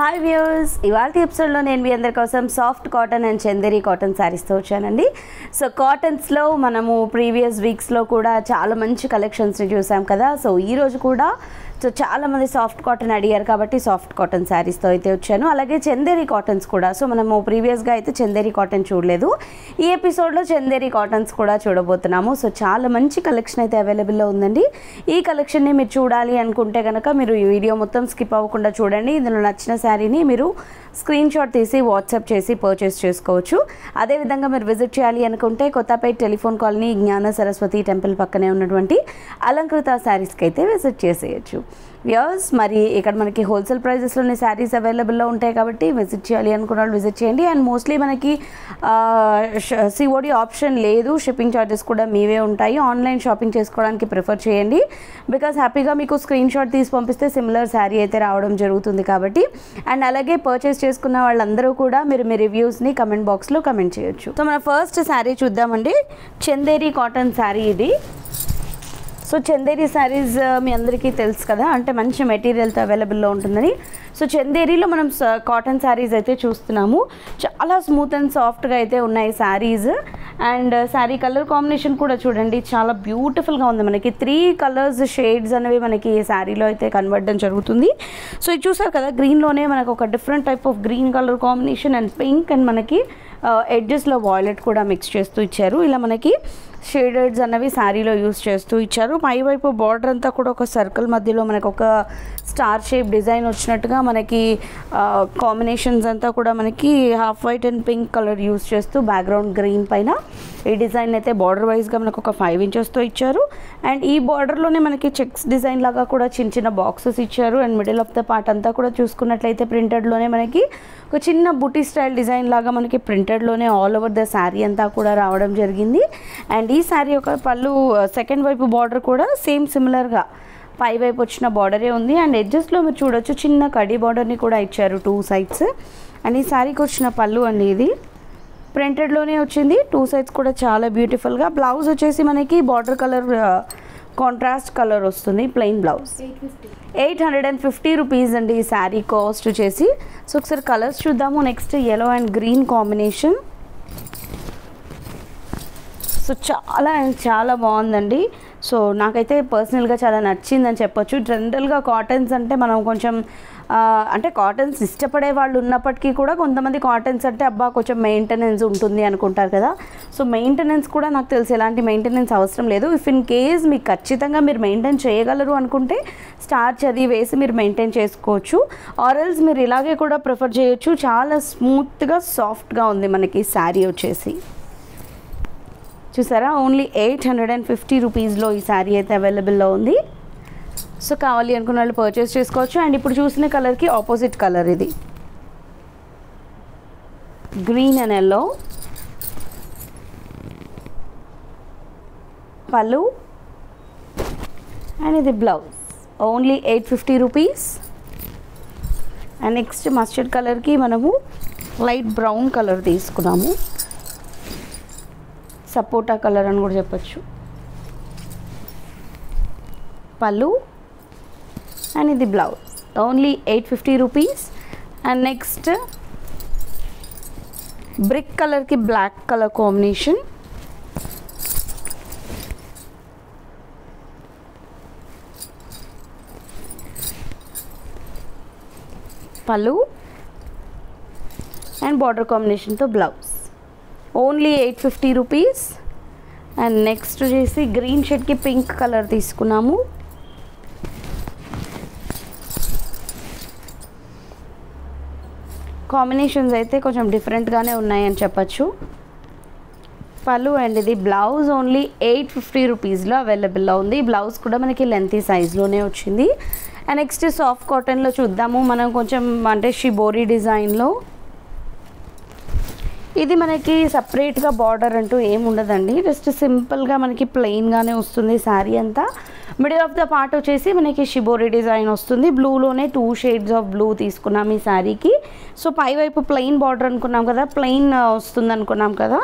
Hi viewers, ఇవాళ ఎపిసోడ్లో నేను మీ అందరి కోసం soft cotton and Chanderi cotton శారీస్తో వచ్చానండి. సో కాటన్స్లో మనము ప్రీవియస్ వీక్స్లో కూడా చాలా మంచి కలెక్షన్స్ని చూసాం కదా. సో ఈరోజు కూడా చాలామంది సాఫ్ట్ కాటన్ అడిగారు కాబట్టి సాఫ్ట్ కాటన్ శారీస్తో అయితే వచ్చాను. అలాగే చందేరి కాటన్స్ కూడా. సో మనము ప్రీవియస్గా అయితే చందేరి కాటన్ చూడలేదు. ఈ ఎపిసోడ్లో చందేరి కాటన్స్ కూడా చూడబోతున్నాము. సో చాలా మంచి కలెక్షన్ అయితే అవైలబుల్లో ఉందండి. ఈ కలెక్షన్ని మీరు చూడాలి అనుకుంటే కనుక మీరు ఈ వీడియో మొత్తం స్కిప్ అవ్వకుండా చూడండి. ఇందులో నచ్చిన శారీని మీరు స్క్రీన్ షాట్ తీసి వాట్సాప్ చేసి పర్చేస్ చేసుకోవచ్చు. అదేవిధంగా మీరు విజిట్ చేయాలి అనుకుంటే కొత్తపేట టెలిఫోన్ కాలనీ జ్ఞాన సరస్వతి టెంపుల్ పక్కనే ఉన్నటువంటి అలంకృత శారీస్కి అయితే విజిట్ చేసేయచ్చు. వ్యూవర్స్, మరి ఇక్కడ మనకి హోల్సేల్ ప్రైజెస్లోనే శారీస్ అవైలబుల్లో ఉంటాయి కాబట్టి విజిట్ చేయాలి అనుకున్న వాళ్ళు విజిట్ చేయండి. అండ్ మోస్ట్లీ మనకి సిఓడి ఆప్షన్ లేదు, షిప్పింగ్ ఛార్జెస్ కూడా మీవే ఉంటాయి. ఆన్లైన్ షాపింగ్ చేసుకోవడానికి ప్రిఫర్ చేయండి. బికాస్ హ్యాపీగా మీకు స్క్రీన్ షాట్ తీసి పంపిస్తే సిమిలర్ శారీ అయితే రావడం జరుగుతుంది కాబట్టి. అండ్ అలాగే పర్చేస్ చేసుకున్న వాళ్ళందరూ కూడా మీరు మీ రివ్యూస్ని కమెంట్ బాక్స్లో కమెంట్ చేయొచ్చు. సో మన ఫస్ట్ శారీ చూద్దామండి. చందేరి కాటన్ శారీ ఇది. సో చందేరి శారీస్ మీ అందరికీ తెలుసు కదా, అంటే మంచి మెటీరియల్తో అవైలబుల్లో ఉంటుందని. సో చందేరిలో మనం కాటన్ శారీస్ అయితే చూస్తున్నాము. చాలా స్మూత్ అండ్ సాఫ్ట్గా అయితే ఉన్నాయి saris. And sari colour combination కూడా చూడండి, చాలా బ్యూటిఫుల్గా ఉంది. మనకి 3 కలర్స్ షేడ్స్ అనేవి మనకి శారీలో అయితే కన్వర్ట్ జరుగుతుంది. సో ఇది చూసారు కదా, గ్రీన్లోనే మనకు ఒక different type of green colour combination and pink and మనకి ఎడ్జెస్లో వాయిలెట్ కూడా మిక్స్ చేస్తూ ఇచ్చారు. ఇలా మనకి షేడెడ్స్ అన్నవి శారీలో యూస్ చేస్తూ ఇచ్చారు. పైవైపు బార్డర్ అంతా కూడా ఒక సర్కిల్ మధ్యలో మనకు ఒక స్టార్ షేప్ డిజైన్ వచ్చినట్టుగా మనకి కాంబినేషన్స్ అంతా కూడా మనకి half white and pink colour use చేస్తూ బ్యాక్గ్రౌండ్ గ్రీన్ పైన ఈ డిజైన్ అయితే బార్డర్ వైజ్గా మనకు ఒక 5 ఇంచెస్తో ఇచ్చారు. అండ్ ఈ బార్డర్లోనే మనకి చెక్స్ డిజైన్ లాగా కూడా చిన్న చిన్న బాక్సెస్ ఇచ్చారు. And middle of the part అంతా కూడా చూసుకున్నట్లయితే ప్రింటెడ్లోనే మనకి ఒక చిన్న బుటీ స్టైల్ డిజైన్ లాగా మనకి ప్రింటెడ్లోనే ఆల్ ఓవర్ ద శారీ అంతా కూడా రావడం జరిగింది. అండ్ ఈ శారీ యొక్క పళ్ళు సెకండ్ వైపు బార్డర్ కూడా సేమ్ సిమిలర్గా పై వైపు వచ్చిన బార్డరే ఉంది. అండ్ ఎడ్జెస్లో మీరు చూడొచ్చు చిన్న కడీ బార్డర్ని కూడా ఇచ్చారు 2 సైడ్స్. అండ్ ఈ శారీకి వచ్చిన పళ్ళు అండి ఇది ప్రింటెడ్లోనే వచ్చింది. 2 సైడ్స్ కూడా చాలా బ్యూటిఫుల్గా. బ్లౌజ్ వచ్చేసి మనకి బార్డర్ కలర్ కాంట్రాస్ట్ కలర్ వస్తుంది, ప్లెయిన్ బ్లౌజ్. 850 రూపీస్ అండి ఈ శారీ కాస్ట్ వచ్చేసి. సో ఒకసారి కలర్స్ చూద్దాము. Next yellow and green combination. So చాలా బాగుందండి. సో నాకైతే పర్సనల్గా చాలా నచ్చిందని చెప్పొచ్చు. జనరల్గా కాటన్స్ అంటే మనం కొంచెం అంటే కాటన్స్ ఇష్టపడే వాళ్ళు ఉన్నప్పటికీ కూడా కొంతమంది కాటన్స్ అంటే అబ్బా కొంచెం మెయింటెనెన్స్ ఉంటుంది అనుకుంటారు కదా. సో మెయింటెనెన్స్ కూడా నాకు తెలిసి ఎలాంటి మెయింటెనెన్స్ అవసరం లేదు. ఇఫ్ ఇన్ కేస్ మీకు ఖచ్చితంగా మీరు మెయింటైన్ చేయగలరు అనుకుంటే స్టార్చ్ అది వేసి మీరు మెయింటైన్ చేసుకోవచ్చు. ఆర్ఎల్స్ మీరు ఇలాగే కూడా ప్రిఫర్ చేయొచ్చు. చాలా స్మూత్గా సాఫ్ట్గా ఉంది మనకి శారీ వచ్చేసి. చూసారా, ఓన్లీ 850 రూపీస్లో ఈ శారీ అయితే అవైలబుల్లో ఉంది. సో కావాలి అనుకున్న వాళ్ళు పర్చేస్ చేసుకోవచ్చు. అండ్ ఇప్పుడు చూసిన కలర్కి ఆపోజిట్ కలర్ ఇది, గ్రీన్ అండ్ ఎల్లో. పళ్ళు అండ్ ఇది blouse. Only 850 rupees. And next mustard కలర్కి మనము లైట్ బ్రౌన్ కలర్ తీసుకున్నాము, సపోటా కలర్ అని కూడా చెప్పచ్చు. పళ్ళు అండ్ ఇది blouse. Only 850 rupees. And next brick కలర్కి బ్లాక్ కలర్ కాంబినేషన్. పళ్ళు అండ్ బార్డర్ కాంబినేషన్తో blouse. Only 850 rupees. And next వచ్చేసి గ్రీన్ షేడ్కి పింక్ కలర్ తీసుకున్నాము. కాంబినేషన్స్ అయితే కొంచెం డిఫరెంట్గానే ఉన్నాయని చెప్పచ్చు. పళ్ళు అండ్ ఇది బ్లౌజ్. ఓన్లీ 850 రూపీస్లో అవైలబుల్లో ఉంది. బ్లౌజ్ కూడా మనకి లెంతీ సైజ్లోనే వచ్చింది. అండ్ నెక్స్ట్ సాఫ్ట్ కాటన్లో చూద్దాము. మనం కొంచెం అంటే షిబోరి డిజైన్లో. ఇది మనకి సపరేట్గా బార్డర్ అంటూ ఏముండదండి, జస్ట్ సింపుల్గా మనకి ప్లెయిన్గానే వస్తుంది శారీ అంతా. మిడిల్ ఆఫ్ ద పార్ట్ వచ్చేసి మనకి షిబోరి డిజైన్ వస్తుంది. బ్లూలోనే 2 షేడ్స్ ఆఫ్ బ్లూ తీసుకున్నాం ఈ శారీకి. సో పైవైపు ప్లెయిన్ బార్డర్ అనుకున్నాం కదా, ప్లెయిన్ వస్తుంది అనుకున్నాం కదా.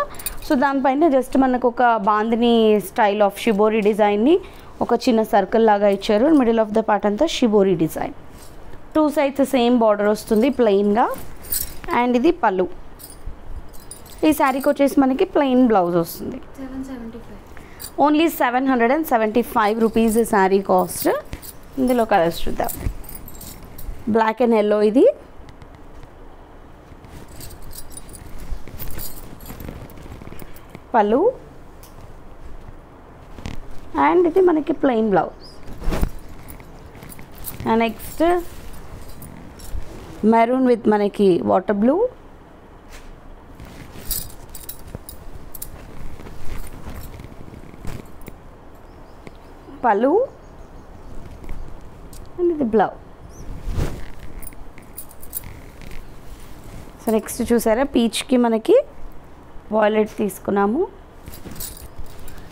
సో దానిపైన జస్ట్ మనకు ఒక బాందిని స్టైల్ ఆఫ్ షిబోరి డిజైన్ని ఒక చిన్న సర్కిల్ లాగా ఇచ్చారు. మిడిల్ ఆఫ్ ద పార్ట్ అంతా shibori design. Two sides same border వస్తుంది ప్లెయిన్గా. అండ్ ఇది పళ్ళు. ఈ శారీకి వచ్చేసి మనకి ప్లెయిన్ బ్లౌజ్ వస్తుంది. Only 775 rupees sari cost. ఇందులో కలర్స్ చూద్దాం. బ్లాక్ అండ్ ఎల్లో ఇది, పళ్ళు, అండ్ ఇది మనకి plain blouse. And next maroon with మనకి వాటర్ బ్లూ, పళ్ళు, అండ్ ఇది బ్లౌజ్. సో నెక్స్ట్ చూసారా పీచ్కి మనకి వాయిలెట్ తీసుకున్నాము.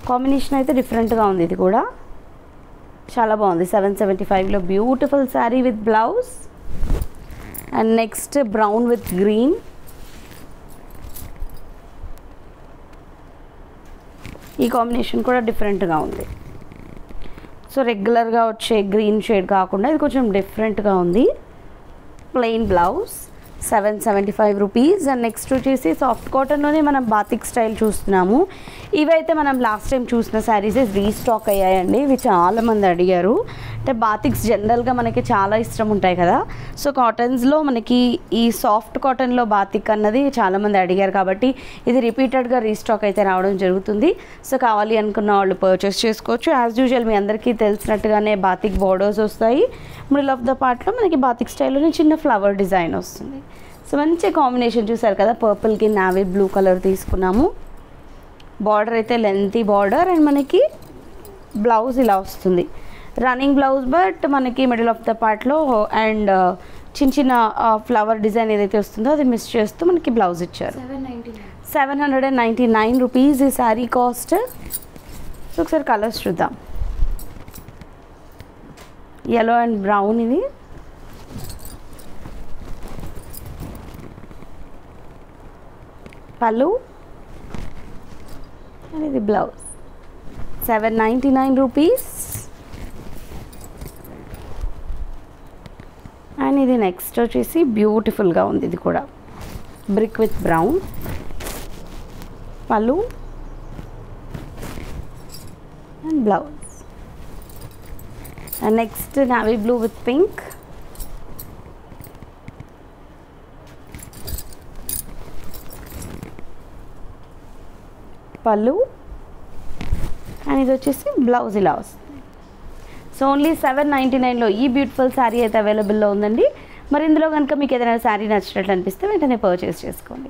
కాంబినేషన్ అయితే డిఫరెంట్గా ఉంది, ఇది కూడా చాలా బాగుంది. 775లో beautiful sari with blouse. And next brown with green. ఈ కాంబినేషన్ కూడా డిఫరెంట్గా ఉంది. సో రెగ్యులర్గా వచ్చే గ్రీన్ షేడ్ కాకుండా ఇది కొంచెం డిఫరెంట్గా ఉంది. Plain blouse, 775 rupees. And next వచ్చేసి సాఫ్ట్ కాటన్లోనే మనం బాతిక్ స్టైల్ చూస్తున్నాము. ఇవైతే మనం లాస్ట్ టైం చూసిన శారీస్ రీస్టాక్ అయ్యాయండి. ఇవి చాలామంది అడిగారు. అంటే బాతిక్స్ జనరల్గా మనకి చాలా ఇష్టం ఉంటాయి కదా. సో కాటన్స్లో మనకి ఈ సాఫ్ట్ కాటన్లో బాతిక్ అన్నది చాలామంది అడిగారు కాబట్టి ఇది రిపీటెడ్గా రీస్టాక్ అయితే రావడం జరుగుతుంది. సో కావాలి అనుకున్న వాళ్ళు పర్చేస్ చేసుకోవచ్చు. యాజ్ యూజువల్ మీ అందరికీ తెలిసినట్టుగానే బాతిక్ బోర్డర్స్ వస్తాయి. మిడిల్ ఆఫ్ ద పార్ట్లో మనకి బాతిక్ స్టైల్లోనే చిన్న ఫ్లవర్ డిజైన్ వస్తుంది. సో మంచి కాంబినేషన్ చూసారు కదా, పర్పుల్కి నావీ బ్లూ కలర్ తీసుకున్నాము. బార్డర్ అయితే లెంతీ బార్డర్ అండ్ మనకి బ్లౌజ్ ఇలా వస్తుంది. రన్నింగ్ బ్లౌజ్ బట్ మనకి మిడిల్ ఆఫ్ ద పార్ట్లో అండ్ చిన్న చిన్న ఫ్లవర్ డిజైన్ ఏదైతే వస్తుందో అది మిస్ చేస్తూ మనకి బ్లౌజ్ ఇచ్చారు. 799 రూపీస్ ఈ శారీ కాస్ట్. సో ఒకసారి కలర్స్ చూద్దాం. yellow and brown ఇది, పళ్ళు, and ఇది బ్లౌజ్. 799 రూపీస్. అండ్ ఇది నెక్స్ట్ వచ్చేసి బ్యూటిఫుల్గా ఉంది, ఇది కూడా బ్రిక్ విత్ బ్రౌన్, పళ్ళు and blouse. And next navy blue with pink, పళ్ళు అండ్ ఇది వచ్చేసి బ్లౌజ్ ఇలా వస్తుంది. సో ఓన్లీ 799లో ఈ బ్యూటిఫుల్ శారీ అయితే అవైలబుల్లో ఉందండి. మరి ఇందులో కనుక మీకు ఏదైనా శారీ నచ్చినట్లు అనిపిస్తే వెంటనే పర్చేస్ చేసుకోండి.